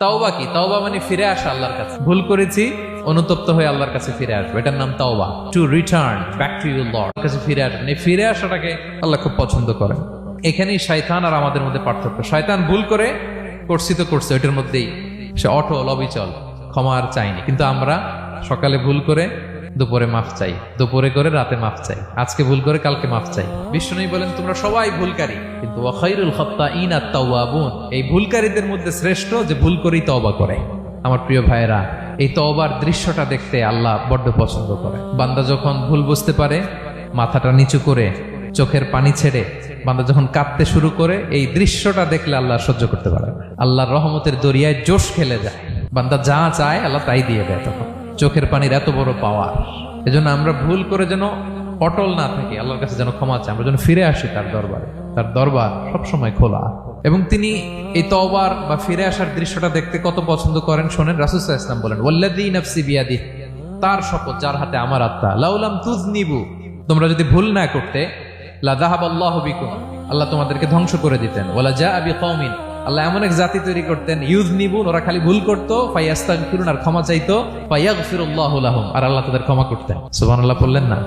তাওবা কি? তাওবা মানে ফিরে আসা আল্লাহর কাছে। ভুল করেছি, অনুতপ্ত হয়ে আল্লাহর কাছে ফিরে আসবে, এটার নাম তাওবা। To return back to your Lord, কাছে ফিরে আসবেন। এই ফিরে আসাটাকে আল্লাহ খুব পছন্দ করেন। এখানেই শয়তান আর আমাদের মধ্যে পার্থক্য। শয়তান ভুল করে করছি তো করছে, ওইটার মধ্যেই সে অটল অবিচল, ক্ষমা আর চাইনি। কিন্তু আমরা সকালে ভুল করে দুপুরে মাফ চাই, দুপুরে করে রাতে মাফ চাই, আজকে ভুল করে কালকে মাফ চাই। বিষ্ণু বলেন তোমরা সবাই ভুলকারী, কিন্তু ওয়া খায়রুল খাত্তাঈন আত-তাওয়াবুন, এই ভুলকারীদের মধ্যে শ্রেষ্ঠ যে ভুল করেই তওবা করে। আমার প্রিয় ভাইয়েরা, এই তওবার দৃশ্যটা দেখতে আল্লাহ বড্ড পছন্দ করে। বান্দা যখন ভুল বুঝতে পারে, মাথাটা নিচু করে চোখের পানি ছেড়ে বান্দা যখন কাঁদতে শুরু করে, এই দৃশ্যটা দেখলে আল্লাহ সহ্য করতে পারে। আল্লাহর রহমতের দরিয়ায় জোশ খেলে যায়, বান্দা যা চায় আল্লাহ তাই দিয়ে দেয়। তখন চোখের পানির এত বড় পাওয়ার। এজন্য আমরা ভুল করে যেন অটল না থাকি, আল্লাহর কাছে যেন ক্ষমা চাই, আমরা যেন ফিরে আসি তার দরবারে। তার দরবার সবসময় খোলা, এবং তিনি এই তওবার বা ফিরে আসার দৃশ্যটা দেখতে কত পছন্দ করেন শোনেন। রাসূল সাল্লাল্লাহু আলাইহি ওয়াসাল্লাম বলেন, ওয়াল্লাযী নাফসি বিয়াদিহি, তার শপথ যার হাতে আমার আত্মা, লাউলাম তুযনিবু, তোমরা যদি ভুল না করতে, লা যাহাবাল্লাহু বিকুম, আল্লাহ তোমাদেরকে ধ্বংস করে দিতেন। ওয়ালা জাআ বিকওমিন, আল্লাহ এমন এক জাতি তৈরি করতেন, ইউযনিবুন, ওরা খালি ভুল করতো, ফায়াস্তাগফিরুন, আর ক্ষমা চাইতো, ফায়াগফিরুল্লাহু লাহুম, আর আল্লাহ তাদের ক্ষমা করতেন। সুবহানাল্লাহ বললেন না?